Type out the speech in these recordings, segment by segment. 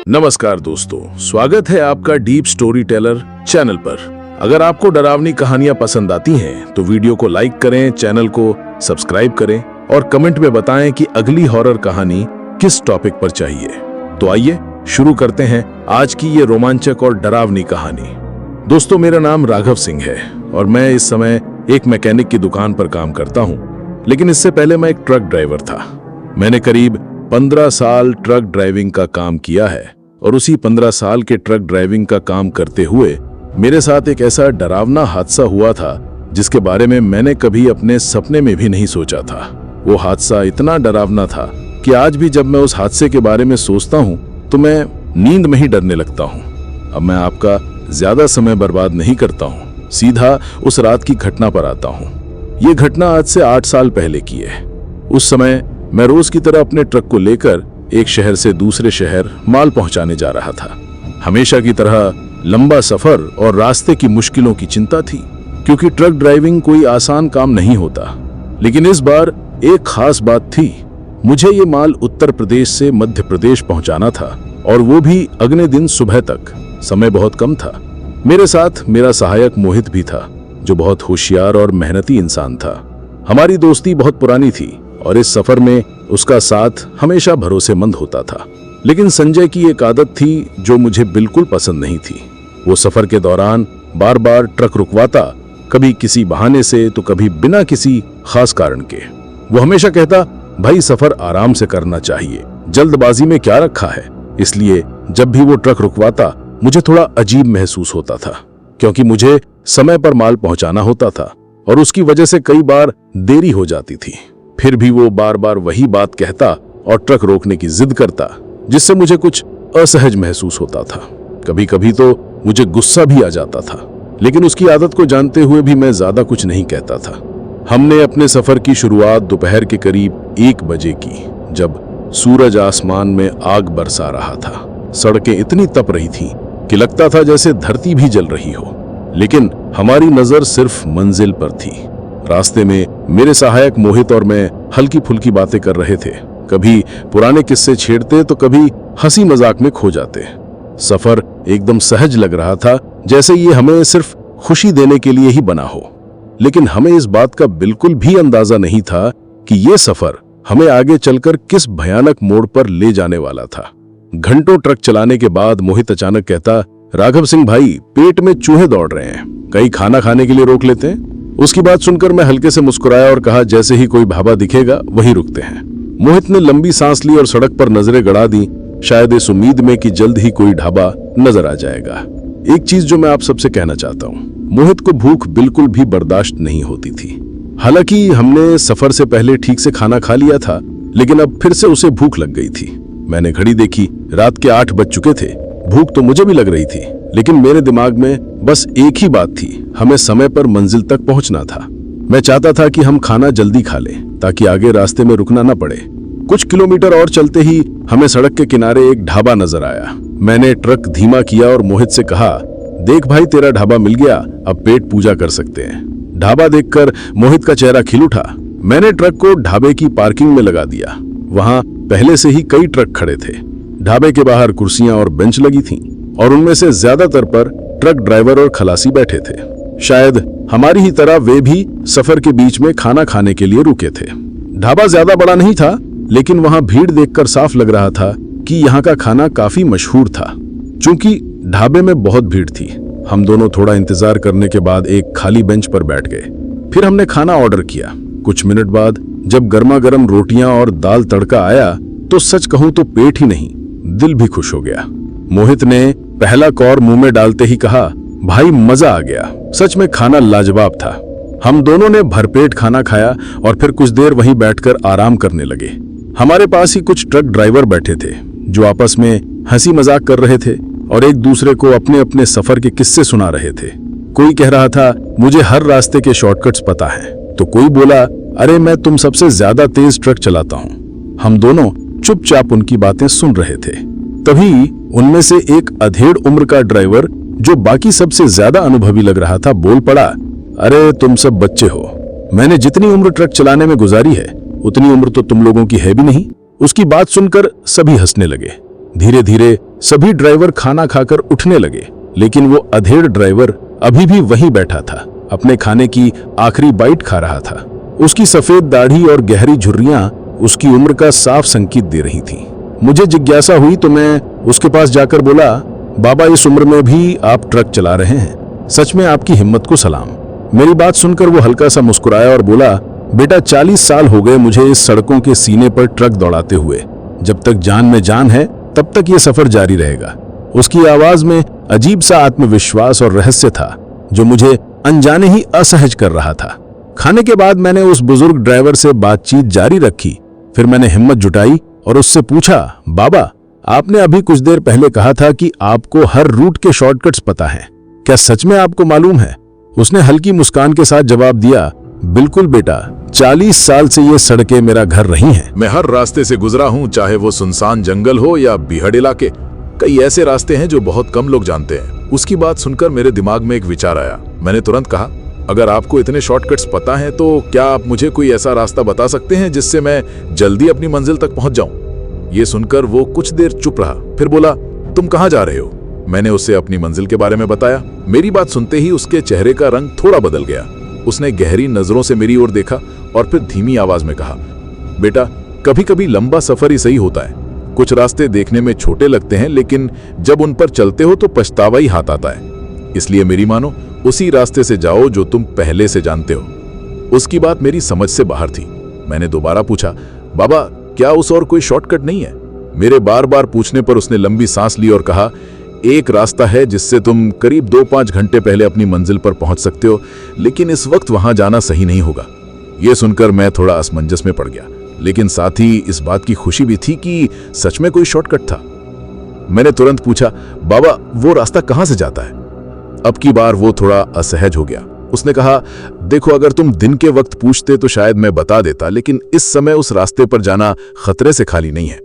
नमस्कार दोस्तों, स्वागत है आपका डीप स्टोरी टेलर चैनल पर। अगर आपको डरावनी कहानियां पसंद आती हैं तो वीडियो को लाइक करें, चैनल को सब्सक्राइब करें और कमेंट में बताएं कि अगली हॉरर कहानी किस टॉपिक पर चाहिए। तो आइए शुरू करते हैं आज की ये रोमांचक और डरावनी कहानी। दोस्तों, मेरा नाम राघव सिंह है और मैं इस समय एक मैकेनिक की दुकान पर काम करता हूँ, लेकिन इससे पहले मैं एक ट्रक ड्राइवर था। मैंने करीब 15 साल ट्रक ड्राइविंग का काम किया है और उसी 15 साल के ट्रक ड्राइविंग का काम करते हुए मेरे साथ एक ऐसा डरावना हादसा हुआ था जिसके बारे में मैंने कभी अपने सपने में भी नहीं सोचा था। वो हादसा इतना डरावना था कि आज भी जब मैं उस हादसे के बारे में सोचता हूँ तो मैं नींद में ही डरने लगता हूँ। अब मैं आपका ज्यादा समय बर्बाद नहीं करता हूँ, सीधा उस रात की घटना पर आता हूँ। ये घटना आज से 8 साल पहले की है। उस समय मैं रोज की तरह अपने ट्रक को लेकर एक शहर से दूसरे शहर माल पहुंचाने जा रहा था। हमेशा की तरह लंबा सफर और रास्ते की मुश्किलों की चिंता थी, क्योंकि ट्रक ड्राइविंग कोई आसान काम नहीं होता। लेकिन इस बार एक खास बात थी। मुझे ये माल उत्तर प्रदेश से मध्य प्रदेश पहुंचाना था और वो भी अगले दिन सुबह तक। समय बहुत कम था। मेरे साथ मेरा सहायक मोहित भी था, जो बहुत होशियार और मेहनती इंसान था। हमारी दोस्ती बहुत पुरानी थी और इस सफर में उसका साथ हमेशा भरोसेमंद होता था। लेकिन संजय की एक आदत थी जो मुझे बिल्कुल पसंद नहीं थी। वो सफर के दौरान बार बार ट्रक रुकवाता, कभी किसी बहाने से तो कभी बिना किसी खास कारण के। वो हमेशा कहता, भाई सफर आराम से करना चाहिए, जल्दबाजी में क्या रखा है। इसलिए जब भी वो ट्रक रुकवाता मुझे थोड़ा अजीब महसूस होता था, क्योंकि मुझे समय पर माल पहुंचाना होता था और उसकी वजह से कई बार देरी हो जाती थी। फिर भी वो बार बार वही बात कहता और ट्रक रोकने की जिद करता, जिससे मुझे कुछ असहज महसूस होता था। कभी कभी तो मुझे गुस्सा भी आ जाता था, लेकिन उसकी आदत को जानते हुए भी मैं ज्यादा कुछ नहीं कहता था। हमने अपने सफर की शुरुआत दोपहर के करीब 1 बजे की, जब सूरज आसमान में आग बरसा रहा था। सड़कें इतनी तप रही थीं कि लगता था जैसे धरती भी जल रही हो, लेकिन हमारी नजर सिर्फ मंजिल पर थी। रास्ते में मेरे सहायक मोहित और मैं हल्की फुल्की बातें कर रहे थे। कभी पुराने किस्से छेड़ते तो कभी हंसी मजाक में खो जाते। सफर एकदम सहज लग रहा था, जैसे ये हमें सिर्फ खुशी देने के लिए ही बना हो। लेकिन हमें इस बात का बिल्कुल भी अंदाजा नहीं था कि ये सफर हमें आगे चलकर किस भयानक मोड़ पर ले जाने वाला था। घंटों ट्रक चलाने के बाद मोहित अचानक कहता, राघव सिंह भाई, पेट में चूहे दौड़ रहे हैं, कहीं खाना खाने के लिए रोक लेते हैं। उसकी बात सुनकर मैं हल्के से मुस्कुराया और कहा, जैसे ही कोई ढाबा दिखेगा वहीं रुकते हैं। मोहित ने लंबी सांस ली और सड़क पर नजरें गड़ा दी, शायद इस उम्मीद में कि जल्द ही कोई ढाबा नजर आ जाएगा। एक चीज जो मैं आप सबसे कहना चाहता हूँ, मोहित को भूख बिल्कुल भी बर्दाश्त नहीं होती थी। हालांकि हमने सफर से पहले ठीक से खाना खा लिया था, लेकिन अब फिर से उसे भूख लग गई थी। मैंने घड़ी देखी, रात के 8 बज चुके थे। भूख तो मुझे भी लग रही थी, लेकिन मेरे दिमाग में बस एक ही बात थी, हमें समय पर मंजिल तक पहुंचना था। मैं चाहता था कि हम खाना जल्दी खा लें ताकि आगे रास्ते में रुकना न पड़े। कुछ किलोमीटर और चलते ही हमें सड़क के किनारे एक ढाबा नजर आया। मैंने ट्रक धीमा किया और मोहित से कहा, देख भाई, तेरा ढाबा मिल गया, अब पेट पूजा कर सकते हैं। ढाबा देखकर मोहित का चेहरा खिल उठा। मैंने ट्रक को ढाबे की पार्किंग में लगा दिया। वहां पहले से ही कई ट्रक खड़े थे। ढाबे के बाहर कुर्सियां और बेंच लगी थीं और उनमें से ज्यादातर पर ट्रक ड्राइवर और खलासी बैठे थे। शायद हमारी ही तरह वे भी सफर के बीच में खाना खाने के लिए रुके थे। ढाबा ज्यादा बड़ा नहीं था, लेकिन वहां भीड़ देखकर साफ लग रहा था कि यहाँ का खाना काफी मशहूर था। चूंकि ढाबे में बहुत भीड़ थी, हम दोनों थोड़ा इंतजार करने के बाद एक खाली बेंच पर बैठ गए। फिर हमने खाना ऑर्डर किया। कुछ मिनट बाद जब गर्मा गर्म रोटियां और दाल तड़का आया तो सच कहूं तो पेट ही नहीं, दिल भी खुश हो गया। मोहित ने पहला कौर मुंह में डालते ही कहा, भाई मजा आ गया, सच में खाना लाजवाब था। हम दोनों ने भरपेट खाना खाया और फिर कुछ देर वहीं बैठकर आराम करने लगे। हमारे पास ही कुछ ट्रक ड्राइवर बैठे थे जो आपस में हंसी मजाक कर रहे थे और एक दूसरे को अपने अपने सफर के किस्से सुना रहे थे। कोई कह रहा था, मुझे हर रास्ते के शॉर्टकट्स पता है, तो कोई बोला, अरे मैं तुम सबसे ज्यादा तेज ट्रक चलाता हूँ। हम दोनों चुपचाप उनकी बातें सुन रहे थे। तभी उनमें से एक अधेड़ उम्र का ड्राइवर, जो बाकी सबसे ज्यादा अनुभवी लग रहा था, बोल पड़ा, अरे तुम सब बच्चे हो, मैंने जितनी उम्र ट्रक चलाने में गुजारी है उतनी उम्र तो तुम लोगों की है भी नहीं। उसकी बात सुनकर सभी हंसने लगे। धीरे धीरे सभी ड्राइवर खाना खाकर उठने लगे, लेकिन वो अधेड़ ड्राइवर अभी भी वहीं बैठा था, अपने खाने की आखिरी बाइट खा रहा था। उसकी सफेद दाढ़ी और गहरी झुर्रियां उसकी उम्र का साफ संकेत दे रही थी। मुझे जिज्ञासा हुई तो मैं उसके पास जाकर बोला, बाबा, इस उम्र में भी आप ट्रक चला रहे हैं, सच में आपकी हिम्मत को सलाम। मेरी बात सुनकर वो हल्का सा मुस्कुराया और बोला, बेटा, 40 साल हो गए मुझे इस सड़कों के सीने पर ट्रक दौड़ाते हुए। जब तक जान में जान है तब तक ये सफर जारी रहेगा। उसकी आवाज में अजीब सा आत्मविश्वास और रहस्य था जो मुझे अनजाने ही असहज कर रहा था। खाने के बाद मैंने उस बुजुर्ग ड्राइवर से बातचीत जारी रखी। फिर मैंने हिम्मत जुटाई और उससे पूछा, बाबा, आपने अभी कुछ देर पहले कहा था कि आपको हर रूट के शॉर्टकट्स पता है, क्या सच में आपको मालूम है? उसने हल्की मुस्कान के साथ जवाब दिया, बिल्कुल बेटा, 40 साल से ये सड़कें मेरा घर रही हैं। मैं हर रास्ते से गुजरा हूँ, चाहे वो सुनसान जंगल हो या बीहड़ इलाके। कई ऐसे रास्ते हैं जो बहुत कम लोग जानते हैं। उसकी बात सुनकर मेरे दिमाग में एक विचार आया। मैंने तुरंत कहा, अगर आपको इतने शॉर्टकट्स पता हैं तो क्या आप मुझे कोई ऐसा रास्ता बता सकते हैं जिससे मैं जल्दी अपनी मंजिल तक पहुंच जाऊं? ये सुनकर वो कुछ देर चुप रहा, फिर बोला, तुम कहां जा रहे हो? मैंने उससे अपनी मंजिल के बारे में बताया। मेरी बात सुनते ही उसके चेहरे का रंग थोड़ा बदल गया। उसने गहरी नजरों से मेरी ओर देखा और फिर धीमी आवाज में कहा, बेटा, कभी कभी लंबा सफर ही सही होता है। कुछ रास्ते देखने में छोटे लगते हैं, लेकिन जब उन पर चलते हो तो पछतावा ही हाथ आता है। इसलिए मेरी मानो, उसी रास्ते से जाओ जो तुम पहले से जानते हो। उसकी बात मेरी समझ से बाहर थी। मैंने दोबारा पूछा, बाबा, क्या उस और कोई शॉर्टकट नहीं है? मेरे बार बार पूछने पर उसने लंबी सांस ली और कहा, एक रास्ता है जिससे तुम करीब 2-5 घंटे पहले अपनी मंजिल पर पहुंच सकते हो, लेकिन इस वक्त वहां जाना सही नहीं होगा। यह सुनकर मैं थोड़ा असमंजस में पड़ गया, लेकिन साथ ही इस बात की खुशी भी थी कि सच में कोई शॉर्टकट था। मैंने तुरंत पूछा, बाबा, वो रास्ता कहां से जाता है? अब की बार वो थोड़ा असहज हो गया। उसने कहा, देखो, अगर तुम दिन के वक्त पूछते तो शायद मैं बता देता, लेकिन इस समय उस रास्ते पर जाना खतरे से खाली नहीं है।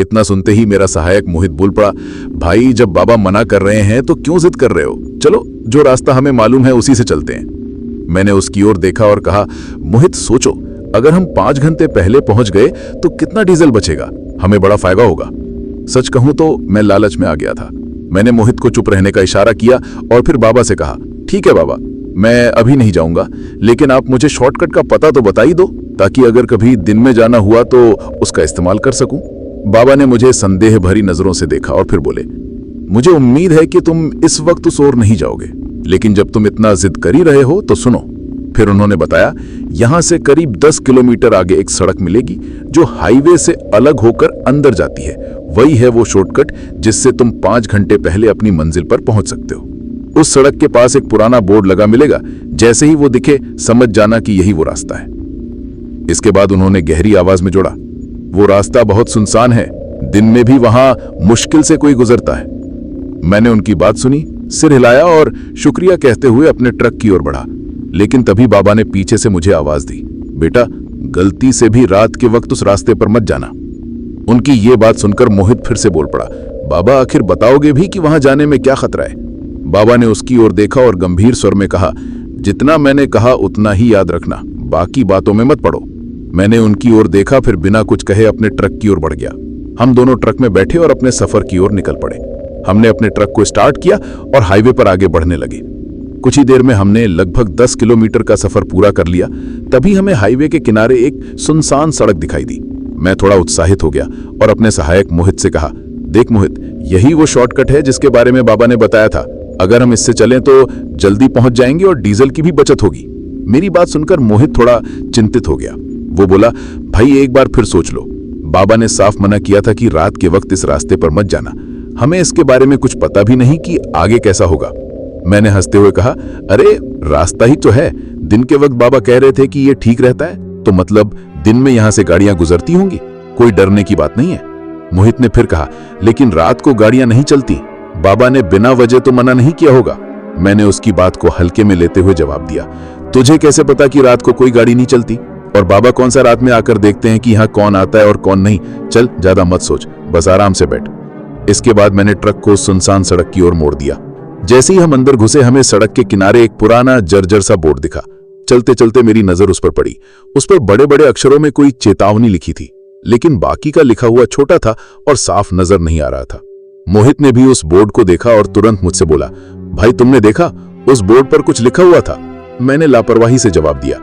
इतना सुनते ही मेरा सहायक मोहित बोल पड़ा, भाई, जब बाबा मना कर रहे हैं तो क्यों जिद कर रहे हो? चलो, जो रास्ता हमें मालूम है उसी से चलते हैं। मैंने उसकी ओर देखा और कहा, मोहित, सोचो, अगर हम 5 घंटे पहले पहुंच गए तो कितना डीजल बचेगा, हमें बड़ा फायदा होगा। सच कहूं तो मैं लालच में आ गया था। मैंने मोहित को चुप रहने का इशारा किया और फिर बाबा से कहा, ठीक है बाबा, मैं अभी नहीं जाऊंगा, लेकिन आप मुझे शॉर्टकट का पता तो बता ही दो, ताकि अगर कभी दिन में जाना हुआ तो उसका इस्तेमाल कर सकूं। बाबा ने मुझे संदेह भरी नजरों से देखा और फिर बोले, मुझे उम्मीद है कि तुम इस वक्त उस ओर नहीं जाओगे, लेकिन जब तुम इतना जिद कर ही रहे हो तो सुनो। फिर उन्होंने बताया, यहां से करीब 10 किलोमीटर आगे एक सड़क मिलेगी जो हाईवे से अलग होकर अंदर जाती है। वही है वो शॉर्टकट जिससे तुम 5 घंटे पहले अपनी मंजिल पर पहुंच सकते हो। उस सड़क के पास एक पुराना बोर्ड लगा मिलेगा, जैसे ही वो दिखे समझ जाना कि यही वो रास्ता है। इसके बाद उन्होंने गहरी आवाज में जोड़ा, वो रास्ता बहुत सुनसान है, दिन में भी वहां मुश्किल से कोई गुजरता है। मैंने उनकी बात सुनी, सिर हिलाया और शुक्रिया कहते हुए अपने ट्रक की ओर बढ़ा, लेकिन तभी बाबा ने पीछे से मुझे आवाज दी, बेटा, गलती से भी रात के वक्त उस रास्ते पर मत जाना। उनकी ये बात सुनकर मोहित फिर से बोल पड़ा, बाबा, आखिर बताओगे भी कि वहां जाने में क्या खतरा है? बाबा ने उसकी ओर देखा और गंभीर स्वर में कहा, जितना मैंने कहा उतना ही याद रखना, बाकी बातों में मत पड़ो। मैंने उनकी ओर देखा, फिर बिना कुछ कहे अपने ट्रक की ओर बढ़ गया। हम दोनों ट्रक में बैठे और अपने सफर की ओर निकल पड़े। हमने अपने ट्रक को स्टार्ट किया और हाईवे पर आगे बढ़ने लगे। कुछ ही देर में हमने लगभग 10 किलोमीटर का सफर पूरा कर लिया। तभी हमें हाईवे के किनारे एक सुनसान सड़क दिखाई दी। मैं थोड़ा उत्साहित हो गया और अपने सहायक मोहित से कहा, देख मोहित, यही वो शॉर्टकट है जिसके बारे में बाबा ने बताया था। अगर हम इससे चलें तो जल्दी पहुंच जाएंगे और डीजल की भी बचत होगी। मेरी बात सुनकर मोहित थोड़ा चिंतित हो गया। वो बोला, भाई, एक बार फिर सोच लो, बाबा ने साफ मना किया था कि रात के वक्त इस रास्ते पर मत जाना। हमें इसके बारे में कुछ पता भी नहीं कि आगे कैसा होगा। मैंने हंसते हुए कहा, अरे रास्ता ही तो है, दिन के वक्त बाबा कह रहे थे कि ये ठीक रहता है, तो मतलब दिन में यहां से गाड़ियां गुजरती होंगी, कोई डरने की बात नहीं है। मोहित ने फिर कहा, लेकिन रात को गाड़ियां नहीं चलती, बाबा ने बिना वजह तो मना नहीं किया होगा। मैंने उसकी बात को हल्के में लेते हुए जवाब दिया, तुझे कैसे पता कि रात को कोई गाड़ी नहीं चलती? और बाबा कौन सा रात में आकर देखते हैं कि यहाँ कौन आता है और कौन नहीं? चल, ज्यादा मत सोच, बस आराम से बैठ। इसके बाद मैंने ट्रक को सुनसान सड़क की ओर मोड़ दिया। जैसे ही हम अंदर घुसे, हमें सड़क के किनारे एक पुराना जर्जर सा बोर्ड दिखा। चलते चलते मेरी नजर उस पर पड़ी। उस पर बड़े बड़े अक्षरों में कोई चेतावनी लिखी थी, लेकिन बाकी का लिखा हुआ छोटा था और साफ नजर नहीं आ रहा था। मोहित ने भी उस बोर्ड को देखा और तुरंत मुझसे बोला, भाई तुमने देखा, उस बोर्ड पर कुछ लिखा हुआ था। मैंने लापरवाही से जवाब दिया,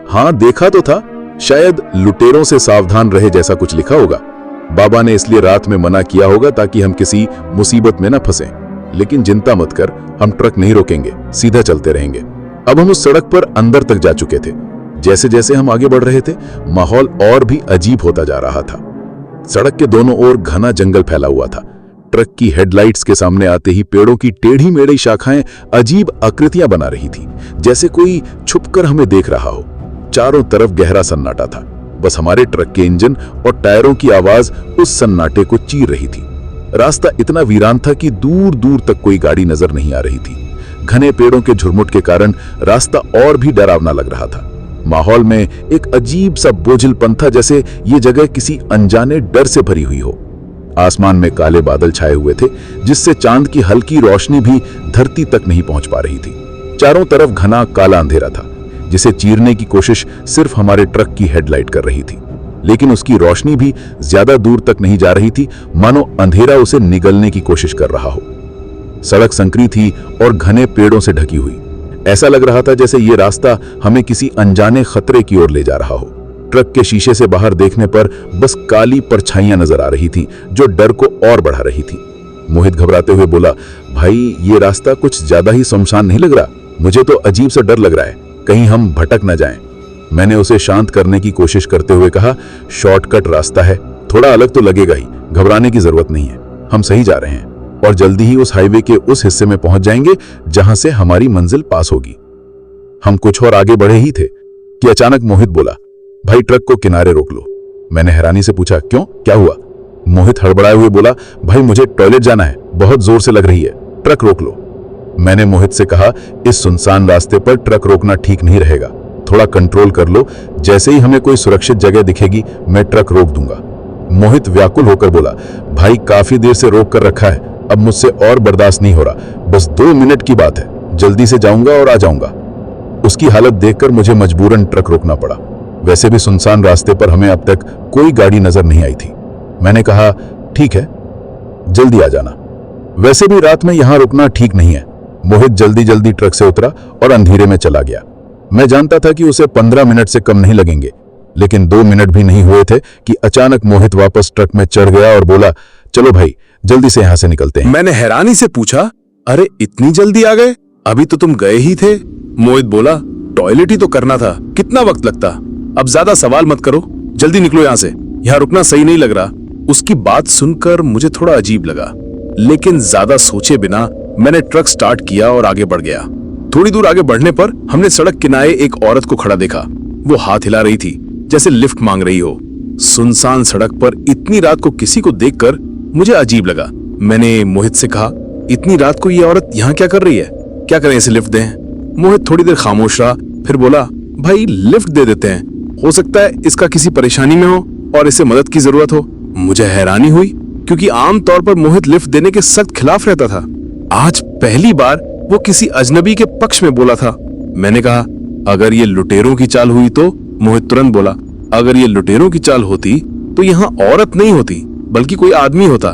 हाँ देखा तो था, शायद लुटेरों से सावधान रहे जैसा कुछ लिखा होगा। बाबा ने इसलिए रात में मना किया होगा ताकि हम किसी मुसीबत में न फंसें। लेकिन चिंता मत कर, हम ट्रक नहीं रोकेंगे, सीधा चलते रहेंगे। अब हम उस सड़क पर अंदर तक जा चुके थे। जैसे जैसे हम आगे बढ़ रहे थे, माहौल और भी अजीब होता जा रहा था। सड़क के दोनों ओर घना जंगल फैला हुआ था। ट्रक की हेडलाइट्स के सामने आते ही पेड़ों की टेढ़ी मेढ़ी शाखाएं अजीब आकृतियां बना रही थी, जैसे कोई छुपकर हमें देख रहा हो। चारों तरफ गहरा सन्नाटा था, बस हमारे ट्रक के इंजन और टायरों की आवाज उस सन्नाटे को चीर रही थी। रास्ता इतना वीरान था कि दूर दूर तक कोई गाड़ी नजर नहीं आ रही थी। घने पेड़ों के झुरमुट के कारण रास्ता और भी डरावना लग रहा था। माहौल में एक अजीब सा बोझिलपन था, जैसे ये जगह किसी अनजाने डर से भरी हुई हो। आसमान में काले बादल छाए हुए थे, जिससे चांद की हल्की रोशनी भी धरती तक नहीं पहुंच पा रही थी। चारों तरफ घना काला अंधेरा था, जिसे चीरने की कोशिश सिर्फ हमारे ट्रक की हेडलाइट कर रही थी। लेकिन उसकी रोशनी भी ज्यादा दूर तक नहीं जा रही थी, मानो अंधेरा उसे निगलने की कोशिश कर रहा हो। सड़क संकरी थी और घने पेड़ों से ढकी हुई। ऐसा लग रहा था जैसे ये रास्ता हमें किसी अनजाने खतरे की ओर ले जा रहा हो। ट्रक के शीशे से बाहर देखने पर बस काली परछाइयां नजर आ रही थी, जो डर को और बढ़ा रही थी। मोहित घबराते हुए बोला, भाई ये रास्ता कुछ ज्यादा ही सुनसान नहीं लग रहा? मुझे तो अजीब सा डर लग रहा है, कहीं हम भटक न जाएं। मैंने उसे शांत करने की कोशिश करते हुए कहा, शॉर्टकट रास्ता है, थोड़ा अलग तो लगेगा ही, घबराने की जरूरत नहीं है। हम सही जा रहे हैं और जल्दी ही उस हाईवे के उस हिस्से में पहुंच जाएंगे जहां से हमारी मंजिल पास होगी। हम कुछ और आगे बढ़े ही थे कि अचानक मोहित बोला, भाई ट्रक को किनारे रोक लो। मैंने हैरानी से पूछा, क्यों, क्या हुआ? मोहित हड़बड़ाए हुए बोला, भाई मुझे टॉयलेट जाना है, बहुत जोर से लग रही है, ट्रक रोक लो। मैंने मोहित से कहा, इस सुनसान रास्ते पर ट्रक रोकना ठीक नहीं रहेगा, थोड़ा कंट्रोल कर लो, जैसे ही हमें कोई सुरक्षित जगह दिखेगी मैं ट्रक रोक दूंगा। मोहित व्याकुल होकर बोला, भाई काफी देर से रोक कर रखा है, अब मुझसे और बर्दाश्त नहीं हो रहा, बस 2 मिनट की बात है, जल्दी से जाऊंगा और आ जाऊंगा। उसकी हालत देखकर मुझे मजबूरन ट्रक रोकना पड़ा। वैसे भी सुनसान रास्ते पर हमें अब तक कोई गाड़ी नजर नहीं आई थी। मैंने कहा, ठीक है, जल्दी आ जाना, वैसे भी रात में यहां रुकना ठीक नहीं है। मोहित जल्दी जल्दी ट्रक से उतरा और अंधेरे में चला गया। मैं जानता था कि उसे 15 मिनट से कम नहीं लगेंगे, लेकिन 2 मिनट भी नहीं हुए थे कि अचानक मोहित वापस ट्रक में चढ़ गया और बोला, चलो भाई जल्दी से यहां से निकलते हैं। मैंने हैरानी से पूछा, अरे इतनी जल्दी आ गए, अभी तो तुम गए ही थे। मोहित बोला, टॉयलेट ही तो करना था, कितना वक्त लगता, अब ज्यादा सवाल मत करो, जल्दी निकलो यहां से, यहां रुकना सही नहीं लग रहा। उसकी बात सुनकर मुझे थोड़ा अजीब लगा, लेकिन ज्यादा सोचे बिना मैंने ट्रक स्टार्ट किया और आगे बढ़ गया। थोड़ी दूर आगे बढ़ने पर हमने सड़क किनारे एक औरत को खड़ा देखा। वो हाथ हिला रही थी, जैसे लिफ्ट मांग रही हो। सुनसान सड़क पर इतनी रात को किसी को देखकर मुझे अजीब लगा। मैंने मोहित से कहा, इतनी रात को ये औरत यहाँ क्या कर रही है, क्या करें, इसे लिफ्ट दें? मोहित थोड़ी देर खामोश रहा, फिर बोला, भाई लिफ्ट दे देते हैं, हो सकता है इसका किसी परेशानी में हो और इसे मदद की जरूरत हो। मुझे हैरानी हुई, क्योंकि आमतौर पर मोहित लिफ्ट देने के सख्त खिलाफ रहता था। आज पहली बार वो किसी अजनबी के पक्ष में बोला था। मैंने कहा, अगर ये लुटेरों की चाल हुई तो? मोहित तुरंत बोला, अगर ये लुटेरों की चाल होती तो यहाँ औरत नहीं होती, बल्कि कोई आदमी होता।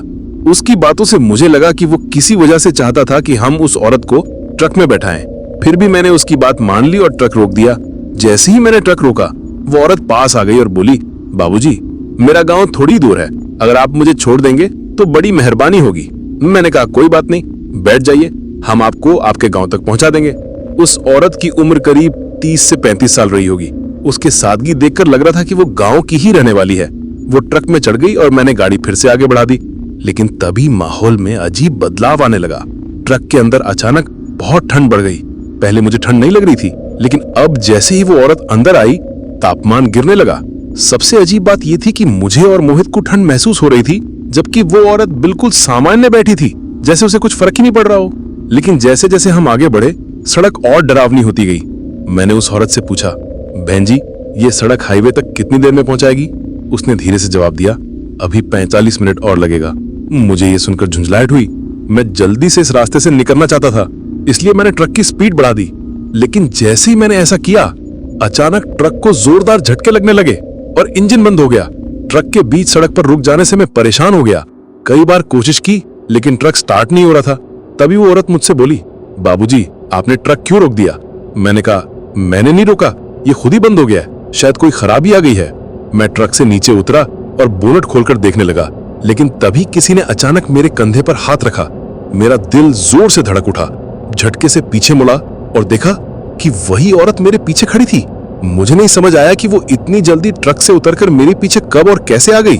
उसकी बातों से मुझे लगा कि वो किसी वजह से चाहता था कि हम उस औरत को ट्रक में बैठाएं। फिर भी मैंने उसकी बात मान ली और ट्रक रोक दिया। जैसे ही मैंने ट्रक रोका, वो औरत पास आ गई और बोली, बाबूजी, मेरा गांव थोड़ी दूर है, अगर आप मुझे छोड़ देंगे तो बड़ी मेहरबानी होगी। मैंने कहा, कोई बात नहीं, बैठ जाइए, हम आपको आपके गांव तक पहुंचा देंगे। उस औरत की उम्र करीब 30 से 35 साल रही होगी। उसकी सादगी देखकर लग रहा था कि वो गांव की ही रहने वाली है। वो ट्रक में चढ़ गई और मैंने गाड़ी फिर से आगे बढ़ा दी। लेकिन तभी माहौल में अजीब बदलाव आने लगा। ट्रक के अंदर अचानक बहुत ठंड बढ़ गई। पहले मुझे ठंड नहीं लग रही थी, लेकिन अब जैसे ही वो औरत अंदर आई, तापमान गिरने लगा। सबसे अजीब बात यह थी कि मुझे और मोहित को ठंड महसूस हो रही थी, जबकि वो औरत बिल्कुल सामान्य बैठी थी, जैसे उसे कुछ फर्क ही नहीं पड़ रहा हो। लेकिन जैसे जैसे हम आगे बढ़े, सड़क और डरावनी होती गई। मैंने उस औरत से पूछा, बहन जी, ये सड़क हाईवे तक कितनी देर में पहुंचाएगी? उसने धीरे से जवाब दिया, अभी 45 मिनट और लगेगा। मुझे ये सुनकर झुंझलाहट हुई। मैं जल्दी से इस रास्ते से निकलना चाहता था, इसलिए मैंने ट्रक की स्पीड बढ़ा दी। लेकिन जैसे ही मैंने ऐसा किया, अचानक ट्रक को जोरदार झटके लगने लगे और इंजन बंद हो गया। ट्रक के बीच सड़क पर रुक जाने से मैं परेशान हो गया। कई बार कोशिश की, लेकिन ट्रक स्टार्ट नहीं हो रहा था। तभी वो औरत मुझसे बोली, बाबूजी आपने ट्रक क्यों रोक दिया? मैंने कहा, मैंने नहीं रोका, ये खुद ही बंद हो गया है, शायद कोई खराबी आ गई है। मैं ट्रक से नीचे उतरा और बोनट खोलकर देखने लगा, लेकिन तभी किसी ने अचानक मेरे कंधे पर हाथ रखा। मेरा दिल जोर से धड़क उठा। झटके से पीछे मुड़ा और देखा कि वही औरत मेरे पीछे खड़ी थी। मुझे नहीं समझ आया कि वो इतनी जल्दी ट्रक से उतरकर मेरे पीछे कब और कैसे आ गई।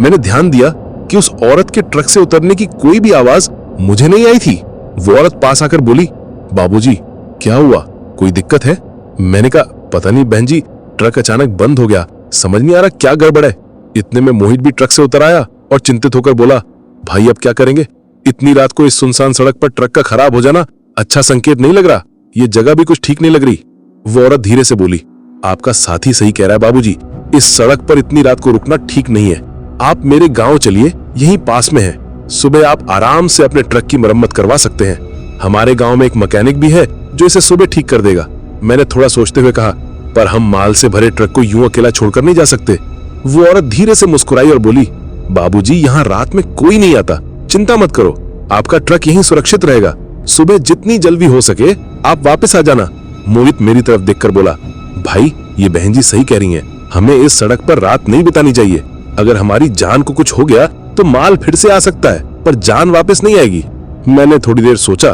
मैंने ध्यान दिया कि उस औरत के ट्रक से उतरने की कोई भी आवाज मुझे नहीं आई थी। वो औरत पास आकर बोली, बाबूजी क्या हुआ, कोई दिक्कत है? मैंने कहा, पता नहीं बहन जी, ट्रक अचानक बंद हो गया, समझ नहीं आ रहा क्या गड़बड़ है। इतने में मोहित भी ट्रक से उतर आया और चिंतित होकर बोला, भाई अब क्या करेंगे? इतनी रात को इस सुनसान सड़क पर ट्रक का खराब हो जाना अच्छा संकेत नहीं लग रहा, ये जगह भी कुछ ठीक नहीं लग रही। वो औरत धीरे से बोली, आपका साथी सही कह रहा है बाबूजी, इस सड़क पर इतनी रात को रुकना ठीक नहीं है। आप मेरे गांव चलिए, यहीं पास में है। सुबह आप आराम से अपने ट्रक की मरम्मत करवा सकते हैं। हमारे गांव में एक मैकेनिक भी है जो इसे सुबह ठीक कर देगा। मैंने थोड़ा सोचते हुए कहा, पर हम माल से भरे ट्रक को यूं अकेला छोड़कर नहीं जा सकते। वो औरत धीरे से मुस्कुराई और बोली, बाबूजी यहाँ रात में कोई नहीं आता, चिंता मत करो, आपका ट्रक यहीं सुरक्षित रहेगा। सुबह जितनी जल्दी हो सके आप वापस आ जाना। मोहित मेरी तरफ देखकर बोला, भाई ये बहन जी सही कह रही हैं, हमें इस सड़क पर रात नहीं बितानी चाहिए। अगर हमारी जान को कुछ हो गया तो माल फिर से आ सकता है, पर जान वापस नहीं आएगी। मैंने थोड़ी देर सोचा,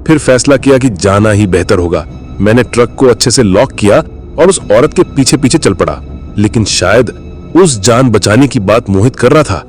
फिर फैसला किया कि जाना ही बेहतर होगा। मैंने ट्रक को अच्छे से लॉक किया और उस औरत के पीछे पीछे चल पड़ा। लेकिन शायद उस जान बचाने की बात मोहित कर रहा था,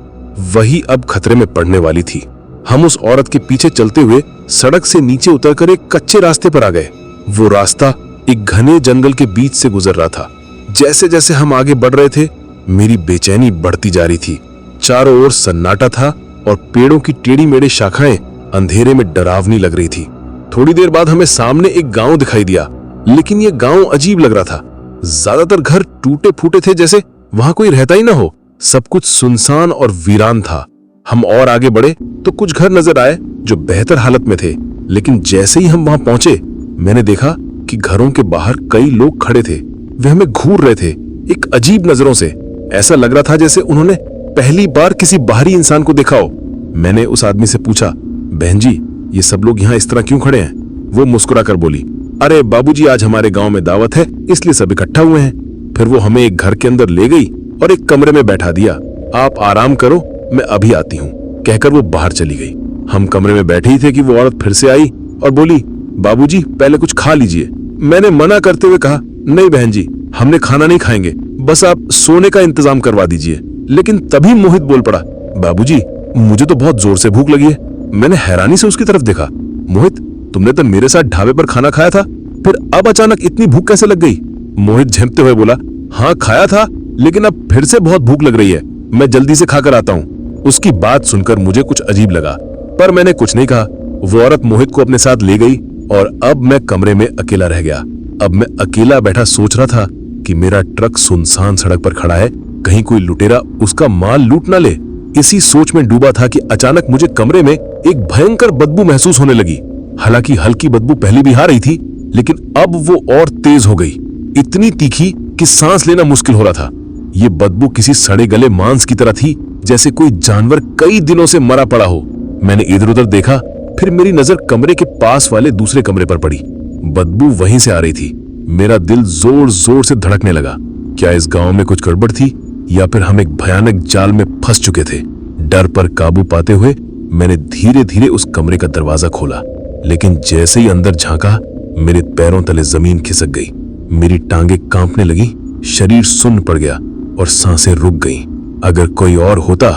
वही अब खतरे में पड़ने वाली थी। हम उस औरत के पीछे चलते हुए सड़क से नीचे उतरकर एक कच्चे रास्ते पर आ गए। वो रास्ता एक घने जंगल के बीच से गुजर रहा था। जैसे जैसे हम आगे बढ़ रहे थे, मेरी बेचैनी बढ़ती जा रही थी। चारों ओर सन्नाटा था और पेड़ों की टेढ़ी मेढ़ी शाखाएं अंधेरे में डरावनी लग रही थी। थोड़ी देर बाद हमें सामने एक गांव दिखाई दिया, लेकिन यह गांव अजीब लग रहा था। ज्यादातर घर टूटे फूटे थे, जैसे वहां कोई रहता ही ना हो। सब कुछ सुनसान और वीरान था। हम और आगे बढ़े तो कुछ घर नजर आए जो बेहतर हालत में थे, लेकिन जैसे ही हम वहां पहुंचे मैंने देखा कि घरों के बाहर कई लोग खड़े थे। वे हमें घूर रहे थे, एक अजीब नजरों से। ऐसा लग रहा था जैसे उन्होंने पहली बार किसी बाहरी इंसान को देखा हो। मैंने उस आदमी से पूछा, बहन जी ये सब लोग यहाँ इस तरह क्यों खड़े हैं? वो मुस्कुराकर बोली, अरे बाबूजी आज हमारे गांव में दावत है, इसलिए सब इकट्ठा हुए हैं। फिर वो हमें एक घर के अंदर ले गई और एक कमरे में बैठा दिया। आप आराम करो, मैं अभी आती हूँ, कहकर वो बाहर चली गई। हम कमरे में बैठे ही थे कि वो औरत फिर से आई और बोली, बाबूजी पहले कुछ खा लीजिए। मैंने मना करते हुए कहा, नहीं बहन जी, हमने खाना नहीं खाएंगे, बस आप सोने का इंतजाम करवा दीजिए। लेकिन तभी मोहित बोल पड़ा, बाबूजी मुझे तो बहुत जोर से भूख लगी है। मैंने हैरानी से उसकी तरफ देखा, मोहित तुमने तो मेरे साथ ढाबे पर खाना खाया था, फिर अब अचानक इतनी भूख कैसे लग गई? मोहित झेंपते हुए बोला, हाँ खाया था, लेकिन अब फिर से बहुत भूख लग रही है, मैं जल्दी से खाकर आता हूँ। उसकी बात सुनकर मुझे कुछ अजीब लगा, पर मैंने कुछ नहीं कहा। वो औरत मोहित को अपने साथ ले गई और अब मैं कमरे में अकेला रह गया। अब मैं अकेला बैठा सोच रहा था कि मेरा ट्रक सुनसान सड़क पर खड़ा है, कहीं कोई लुटेरा उसका माल लूट ना ले। इसी सोच में डूबा था कि अचानक मुझे कमरे में एक भयंकर बदबू महसूस होने लगी। हालांकि हल्की बदबू पहले भी आ रही थी, लेकिन अब वो और तेज हो गई, इतनी तीखी कि सांस लेना मुश्किल हो रहा था। ये बदबू किसी सड़े गले मांस की तरह थी, जैसे कोई जानवर कई दिनों से मरा पड़ा हो। मैंने इधर उधर देखा, फिर मेरी नजर कमरे के पास वाले दूसरे कमरे पर पड़ी। बदबू वहीं से आ रही थी। मेरा दिल जोर जोर से धड़कने लगा। क्या इस गांव में कुछ गड़बड़ थी या फिर हम एक भयानक जाल में फंस चुके थे? डर पर काबू पाते हुए मैंने धीरे धीरे उस कमरे का दरवाजा खोला, लेकिन जैसे ही अंदर झांका मेरे पैरों तले जमीन खिसक गई। मेरी टांगे कांपने लगी, शरीर सुन्न पड़ गया और सांसें रुक गईं। अगर कोई और होता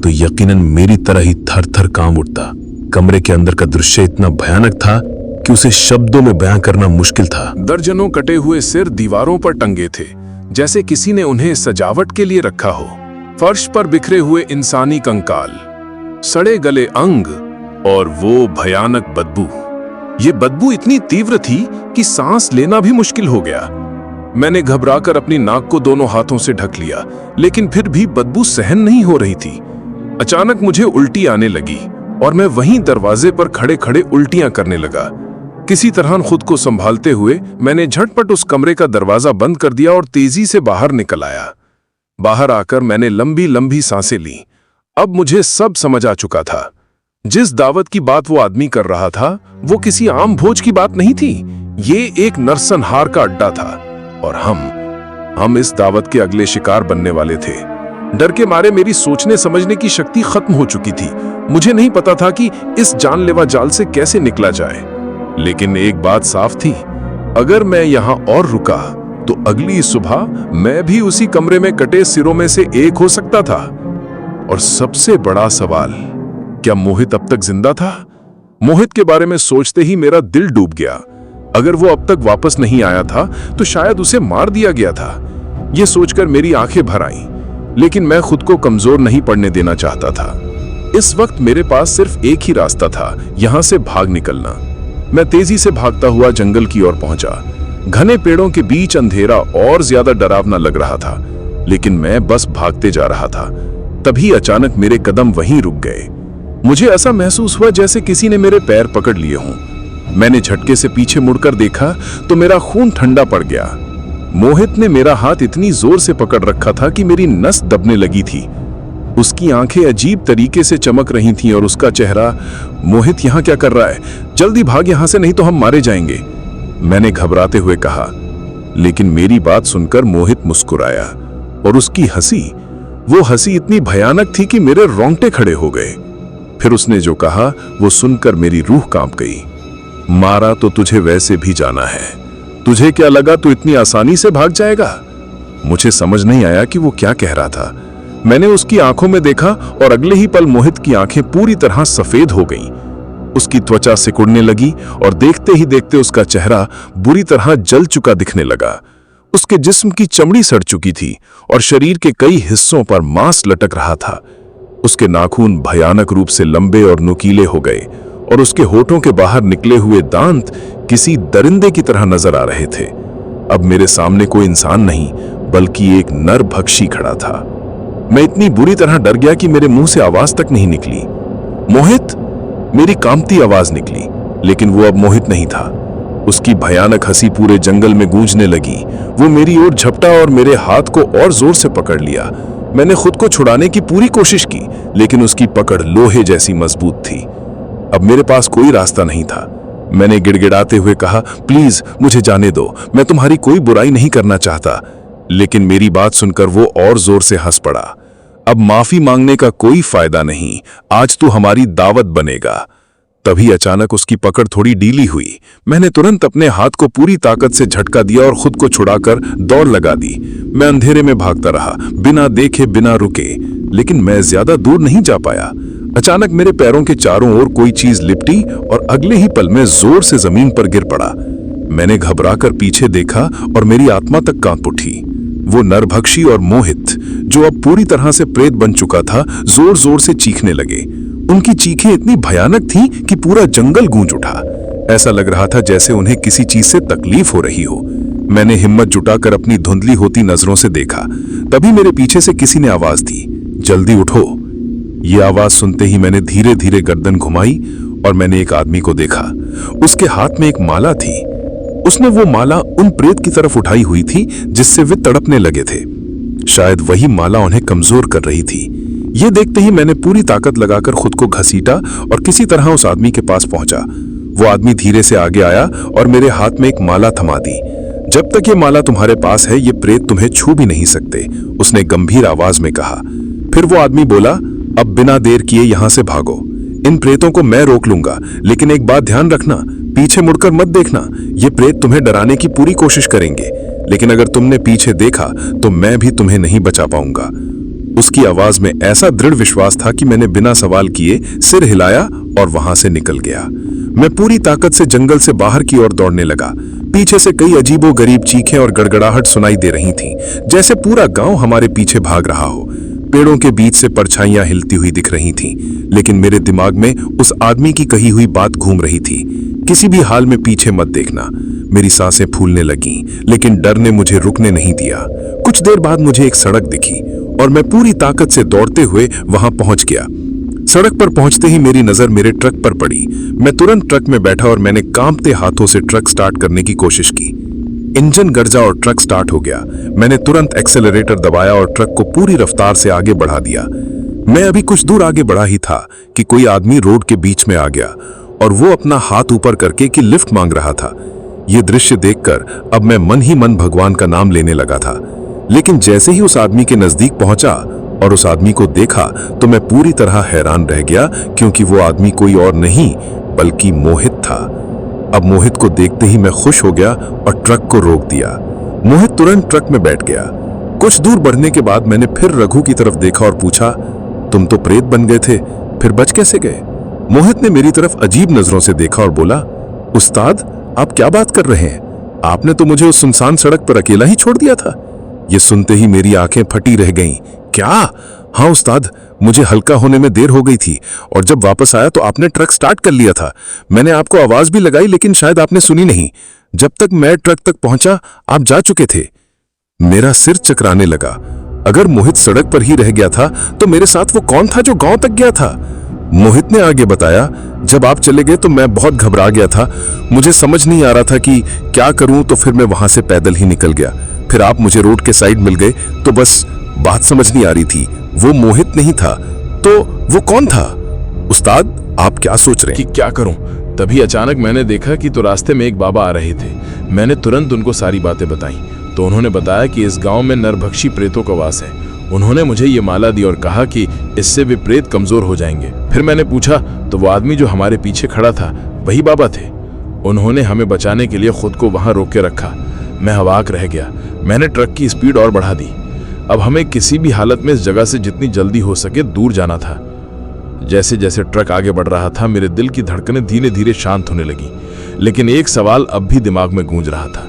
तो यकीनन मेरी तरह ही थर थर कांप उठता। कमरे के अंदर का दृश्य इतना भयानक था कि उसे शब्दों में बयां करना मुश्किल था। दर्जनों कटे हुए सिर दीवारों पर टंगे थे, जैसे किसी ने उन्हें सजावट के लिए रखा हो। फर्श पर बिखरे हुए इंसानी कंकाल, सड़े गले अंग और वो भयानक बदबू। ये बदबू इतनी तीव्र थी कि सांस लेना भी मुश्किल हो गया। मैंने घबराकर अपनी नाक को दोनों हाथों से ढक लिया, लेकिन फिर भी बदबू सहन नहीं हो रही थी। अचानक मुझे उल्टी आने लगी और मैं वहीं दरवाजे पर खड़े खड़े उल्टियां करने लगा। किसी तरह खुद को संभालते हुए मैंने झटपट उस कमरे का दरवाजा बंद कर दिया और तेजी से बाहर निकल आया। बाहर आकर मैंने लंबी लंबी सांसें लीं। अब मुझे सब समझ आ चुका था। जिस दावत की बात वो आदमी कर रहा था वो किसी आम भोज की बात नहीं थी। ये एक नरसंहार का अड्डा था और हम इस दावत के अगले शिकार बनने वाले थे। डर के मारे मेरी सोचने समझने की शक्ति खत्म हो चुकी थी। मुझे नहीं पता था कि इस जानलेवा जाल से कैसे निकला जाए, लेकिन एक बात साफ थी, अगर मैं यहां और रुका तो अगली सुबह मैं भी उसी कमरे में कटे सिरों में से एक हो सकता था। और सबसे बड़ा सवाल, क्या मोहित अब तक जिंदा था? मोहित के बारे में सोचते ही मेरा दिल डूब गया। अगर वो अब तक वापस नहीं आया था तो शायद उसे मार दिया गया था। ये सोचकर मेरी आंखें भर आईं, लेकिन मैं खुद को कमजोर नहीं पड़ने देना चाहता था। इस वक्त मेरे पास सिर्फ एक ही रास्ता था, यहां से भाग निकलना। मैं तेजी से भागता हुआ जंगल की ओर पहुंचा। घने पेड़ों के बीच अंधेरा और ज्यादा डरावना लग रहा था, लेकिन मैं बस भागते जा रहा था। तभी अचानक मेरे कदम वहीं रुक गए। मुझे ऐसा महसूस हुआ जैसे किसी ने मेरे पैर पकड़ लिए हों। मैंने झटके से पीछे मुड़कर देखा तो मेरा खून ठंडा पड़ गया। मोहित ने मेरा हाथ इतनी जोर से पकड़ रखा था कि मेरी नस दबने लगी थी। उसकी आंखें अजीब तरीके से चमक रही थीं और उसका चेहरा, मोहित यहां क्या कर रहा है? जल्दी भाग यहां से, नहीं तो हम मारे जाएंगे, मैंने घबराते हुए कहा। लेकिन मेरी बात सुनकर मोहित मुस्कुराया और उसकी हंसी, वो हंसी इतनी भयानक थी कि मेरे रोंगटे खड़े हो गए। फिर उसने जो कहा वो सुनकर मेरी रूह कांप गई। मारा तो तुझे वैसे भी जाना है, तुझे क्या लगा तू इतनी आसानी से भाग जाएगा? मुझे समझ नहीं आया कि वो क्या कह रहा था। मैंने उसकी आंखों में देखा और अगले ही पल मोहित की आंखें पूरी तरह सफेद हो गईं। उसकी त्वचा सिकुड़ने लगी और देखते ही देखते उसका चेहरा बुरी तरह जल चुका दिखने लगा। उसके जिस्म की चमड़ी सड़ चुकी थी और शरीर के कई हिस्सों पर मांस लटक रहा था। उसके नाखून भयानक रूप से लंबे और नुकीले हो गए और उसके होठों के बाहर निकले हुए दांत किसी दरिंदे की तरह नजर आ रहे थे। अब मेरे सामने कोई इंसान नहीं बल्कि एक नरभक्षी खड़ा था। मैं इतनी बुरी तरह डर गया कि मेरे मुंह से आवाज तक नहीं निकली। मोहित, मेरी कांपती आवाज निकली, लेकिन वो अब मोहित नहीं था। उसकी भयानक हंसी पूरे जंगल में गूंजने लगी। वो मेरी ओर झपटा और मेरे हाथ को और जोर से पकड़ लिया। मैंने खुद को छुड़ाने की पूरी कोशिश की, लेकिन उसकी पकड़ लोहे जैसी मजबूत थी। अब मेरे पास कोई रास्ता नहीं था। मैंने गिड़गिड़ाते हुए कहा, प्लीज मुझे जाने दो, मैं तुम्हारी कोई बुराई नहीं करना चाहता। लेकिन मेरी बात सुनकर वो और जोर से हंस पड़ा। अब माफी मांगने का कोई फायदा नहीं, आज तू हमारी दावत बनेगा। तभी अचानक उसकी पकड़ थोड़ी ढीली हुई। मैंने तुरंत अपने हाथ को पूरी ताकत से झटका दिया और खुद को छुड़ाकर दौड़ लगा दी। मैं अंधेरे में भागता रहा, बिना देखे बिना रुके, लेकिन मैं ज्यादा दूर नहीं जा पाया। अचानक मेरे पैरों के चारों ओर कोई चीज लिपटी और अगले ही पल में जोर से जमीन पर गिर पड़ा। मैंने घबराकर पीछे देखा और मेरी आत्मा तक कांप उठी। वो नरभक्षी और मोहित, जो अब पूरी तरह से प्रेत बन चुका था, जोर जोर से चीखने लगे। उनकी चीखें इतनी भयानक थीं कि पूरा जंगल गूंज उठा। ऐसा लग रहा था जैसे उन्हें किसी चीज से तकलीफ हो रही हो। मैंने हिम्मत जुटाकर अपनी धुंधली होती नजरों से देखा। तभी मेरे पीछे से किसी ने आवाज दी, जल्दी उठो। ये आवाज सुनते ही मैंने धीरे धीरे गर्दन घुमाई और मैंने एक आदमी को देखा। उसके हाथ में एक माला थी। उसने वो माला उन प्रेत की तरफ उठाई हुई थी जिससे वे तड़पने लगे थे। शायद वही माला उन्हें कमजोर कर रही थी। ये देखते ही मैंने पूरी ताकत लगाकर खुद को घसीटा और किसी तरह उस आदमी के पास पहुंचा। वो आदमी धीरे से आगे आया और मेरे हाथ में एक माला थमा दी। जब तक ये माला तुम्हारे पास है, ये प्रेत तुम्हें छू भी नहीं सकते, उसने गंभीर आवाज में कहा। फिर वो आदमी बोला, अब बिना देर किए यहां से भागो। इन प्रेतों को मैं रोक लूंगा, लेकिन एक बात ध्यान रखना, पीछे मुड़कर मत देखना। ये प्रेत तुम्हें डराने की पूरी कोशिश करेंगे, लेकिन अगर तुमने पीछे देखा तो मैं भी तुम्हें नहीं बचा पाऊंगा। उसकी आवाज में ऐसा दृढ़ विश्वास था कि मैंने बिना सवाल किए सिर हिलाया और वहां से निकल गया। मैं पूरी ताकत से जंगल से बाहर की ओर दौड़ने लगा। पीछे से कई अजीबोगरीब चीखें और गड़गड़ाहट सुनाई दे रही थीं, जैसे पूरा गांव हमारे पीछे भाग रहा हो। पेड़ों के बीच से परछाइयां हिलती हुई दिख रही थीं, लेकिन मेरे दिमाग में उस आदमी की कही हुई बात घूम रही थी, किसी भी हाल में पीछे मत देखना। मेरी सांसें फूलने लगीं, लेकिन डर ने मुझे रुकने नहीं दिया। कुछ देर बाद मुझे एक सड़क दिखी और मैं पूरी ताकत से दौड़ते हुए वहां पहुंच गया। सड़क पर पहुंचते ही मेरी नजर मेरे ट्रक पर पड़ी। मैं तुरंत ट्रक में बैठा और मैंने कांपते हाथों से ट्रक स्टार्ट करने की कोशिश की। इंजन गरजा और ट्रक स्टार्ट हो गया। मैंने तुरंत एक्सेलरेटर दबाया और ट्रक को पूरी रफ्तार से आगे बढ़ा दिया। मैं अभी कुछ दूर आगे बढ़ा ही था कि कोई आदमी रोड के बीच में आ गया और वो अपना हाथ ऊपर करके कि लिफ्ट मांग रहा था। ये दृश्य देखकर अब मैं मन ही मन भगवान का नाम लेने लगा था। लेकिन जैसे ही उस आदमी के नजदीक पहुंचा और उस आदमी को देखा तो मैं पूरी तरह हैरान रह गया, क्योंकि वो आदमी कोई और नहीं बल्कि मोहित था। अब मोहित को देखते ही मैं खुश हो गया और ट्रक को रोक दिया। मोहित तुरंत ट्रक में बैठ गया। कुछ दूर बढ़ने के बाद मैंने फिर रघु की तरफ देखा और पूछा, तुम तो प्रेत बन गए थे, फिर बच कैसे गए? मोहित ने मेरी तरफ अजीब नजरों से देखा और बोला, उस्ताद आप क्या बात कर रहे हैं? आपने तो मुझे उस सुनसान सड़क पर अकेला ही छोड़ दिया था। ये सुनते ही मेरी आंखें फटी रह गईं। क्या? हाँ उस्ताद, मुझे हल्का होने में देर हो गई थी और जब वापस आया तो आपने ट्रक स्टार्ट कर लिया था। मैंने आपको आवाज भी लगाई लेकिन शायद आपने सुनी नहीं। जब तक मैं ट्रक तक पहुंचा आप जा चुके थे। मेरा सिर चकराने लगा। अगर मोहित सड़क पर ही रह गया था तो मेरे साथ वो कौन था जो गांव तक गया था? मोहित ने आगे बताया, जब आप चले गए तो मैं बहुत घबरा गया था। मुझे समझ नहीं आ रहा था कि क्या करूं, तो फिर मैं वहां से पैदल ही निकल गया। फिर आप मुझे रोड के साइड मिल गए तो बस बात समझ नहीं आ रही थी। वो मोहित नहीं था तो वो कौन था? उस्ताद आप क्या सोच रहे हैं? कि क्या करूं? तभी अचानक मैंने देखा कि तो रास्ते में एक बाबा आ रहे थे। मैंने तुरंत उनको सारी बातें बताई तो उन्होंने बताया कि इस गांव में नरभक्षी प्रेतों का वास है। उन्होंने मुझे ये माला दी और कहा कि इससे वे प्रेत कमजोर हो जाएंगे। फिर मैंने पूछा तो वो आदमी जो हमारे पीछे खड़ा था वही बाबा थे। उन्होंने हमें बचाने के लिए खुद को वहां रोक के रखा। मैं हवाक रह गया। मैंने ट्रक की स्पीड और बढ़ा दी। अब हमें किसी भी हालत में इस जगह से जितनी जल्दी हो सके दूर जाना था। जैसे जैसे ट्रक आगे बढ़ रहा था मेरे दिल की धड़कनें धीरे धीरे शांत होने लगी। लेकिन एक सवाल अब भी दिमाग में गूंज रहा था,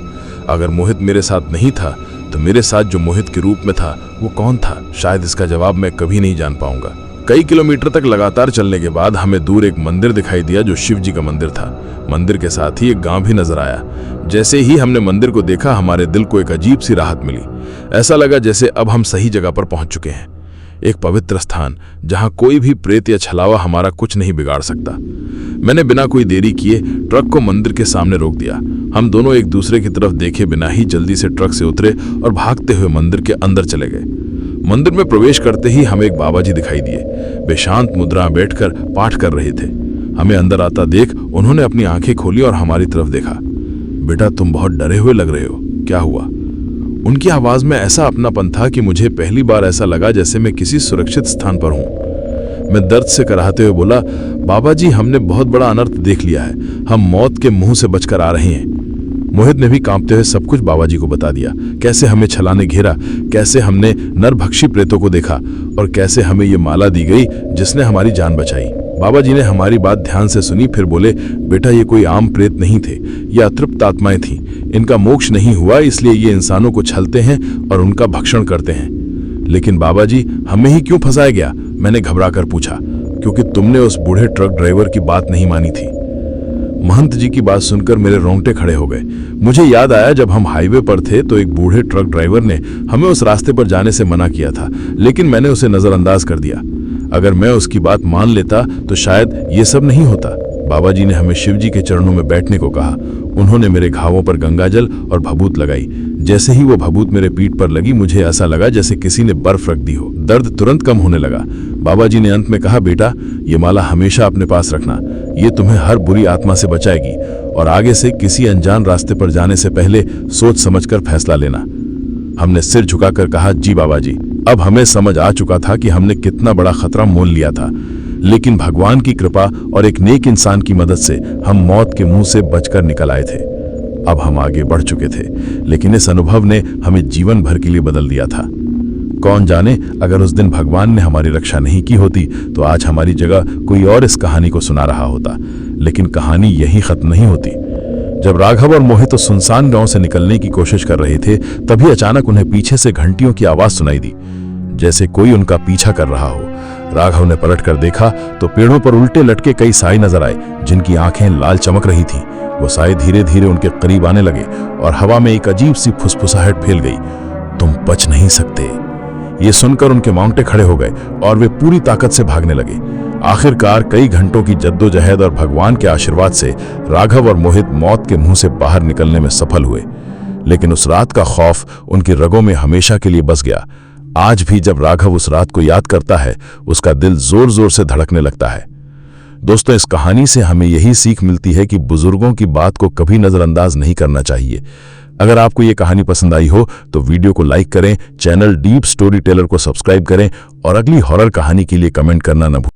अगर मोहित मेरे साथ नहीं था तो मेरे साथ जो मोहित के रूप में था वो कौन था? शायद इसका जवाब मैं कभी नहीं जान पाऊंगा। कई किलोमीटर तक लगातार चलने के बाद हमें दूर एक मंदिर दिखाई दिया जो शिव जी का मंदिर था। मंदिर के साथ ही एक गांव भी नजर आया। जैसे ही हमने मंदिर को देखा हमारे दिल को एक अजीब सी राहत मिली। ऐसा लगा जैसे अब हम सही जगह पर पहुंच चुके हैं, एक पवित्र स्थान जहां कोई भी प्रेत या छलावा हमारा कुछ नहीं बिगाड़ सकता। मैंने बिना कोई देरी किए ट्रक को मंदिर के सामने रोक दिया। हम दोनों एक दूसरे की तरफ देखे बिना ही जल्दी से ट्रक से उतरे और भागते हुए मंदिर के अंदर चले गए। मंदिर में प्रवेश करते ही हमें एक बाबा जी दिखाई दिए। वे शांत मुद्रा में बैठकर पाठ कर रहे थे। हमें अंदर आता देख उन्होंने अपनी आंखें खोली और हमारी तरफ देखा। बेटा तुम बहुत डरे हुए लग रहे हो, क्या हुआ? उनकी आवाज में ऐसा अपनापन था कि मुझे पहली बार ऐसा लगा जैसे मैं किसी सुरक्षित स्थान पर हूं। मैं दर्द से कराहते हुए बोला, बाबा जी हमने बहुत बड़ा अनर्थ देख लिया है, हम मौत के मुंह से बचकर आ रहे हैं। मोहित ने भी कांपते हुए सब कुछ बाबा जी को बता दिया, कैसे हमें छलाने घेरा, कैसे हमने नरभक्षी प्रेतों को देखा और कैसे हमें ये माला दी गई जिसने हमारी जान बचाई। बाबा जी ने हमारी बात ध्यान से सुनी, फिर बोले, बेटा ये कोई आम प्रेत नहीं थे, ये अतृप्त आत्माएं थीं। इनका मोक्ष नहीं हुआ इसलिए ये इंसानों को छलते हैं और उनका भक्षण करते हैं। लेकिन बाबा जी हमें ही क्यों फंसाया गया? मैंने घबरा कर पूछा। क्योंकि तुमने उस बूढ़े ट्रक ड्राइवर की बात नहीं मानी थी। महंत जी की बात सुनकर मेरे रोंगटे खड़े हो गए। मुझे याद आया जब हम हाईवे पर थे तो एक बूढ़े ट्रक ड्राइवर ने हमें उस रास्ते पर जाने से मना किया था, लेकिन मैंने उसे नजरअंदाज कर दिया। अगर मैं उसकी बात मान लेता तो शायद ये सब नहीं होता। बाबा जी ने हमें शिव जी के चरणों में बैठने को कहा। उन्होंने मेरे घावों पर गंगाजल और भभूत लगाई। जैसे ही वो भभूत मेरे पीठ पर लगी मुझे ऐसा लगा जैसे किसी ने बर्फ रख दी हो। दर्द तुरंत कम होने लगा। बाबा जी ने अंत में कहा, बेटा ये माला हमेशा अपने पास रखना, ये तुम्हें हर बुरी आत्मा से बचाएगी और आगे से किसी अनजान रास्ते पर जाने से पहले सोच समझकर फैसला लेना। हमने सिर झुकाकर कहा, जी बाबा जी। अब हमें समझ आ चुका था कि हमने कितना बड़ा खतरा मोल लिया था, लेकिन भगवान की कृपा और एक नेक इंसान की मदद से हम मौत के मुंह से बचकर निकल आए थे। अब हम आगे बढ़ चुके थे, लेकिन इस अनुभव ने हमें जीवन भर के लिए बदल दिया था। कौन जाने अगर उस दिन भगवान ने हमारी रक्षा नहीं की होती तो आज हमारी जगह कोई और इस कहानी को सुना रहा होता। लेकिन कहानी यही खत्म नहीं होती। जब राघव और मोहित उस सुनसान गांव से निकलने की कोशिश कर रहे थे तभी अचानक उन्हें पीछे से घंटियों की आवाज सुनाई दी, जैसे कोई उनका पीछा कर रहा हो। राघव ने पलटकर देखा तो पेड़ों पर उल्टे लटके कई साए नजर आए जिनकी आंखें लाल चमक रही थीं। वो साए धीरे धीरे उनके करीब आने लगे और हवा में एक अजीब सी फुसफुसाहट फैल गई। तुम बच नहीं सकते। ये सुनकर उनके मांगटे खड़े हो गए और वे पूरी ताकत से भागने लगे। आखिरकार कई घंटों की जद्दोजहद और भगवान के आशीर्वाद से राघव और मोहित मौत के मुंह से बाहर निकलने में सफल हुए। लेकिन उस रात का खौफ उनकी रगों में हमेशा के लिए बस गया। आज भी जब राघव उस रात को याद करता है, उसका दिल जोर जोर से धड़कने लगता है। दोस्तों, इस कहानी से हमें यही सीख मिलती है कि बुजुर्गों की बात को कभी नजरअंदाज नहीं करना चाहिए। अगर आपको ये कहानी पसंद आई हो तो वीडियो को लाइक करें, चैनल डीप स्टोरी टेलर को सब्सक्राइब करें और अगली हॉरर कहानी के लिए कमेंट करना न भूलें।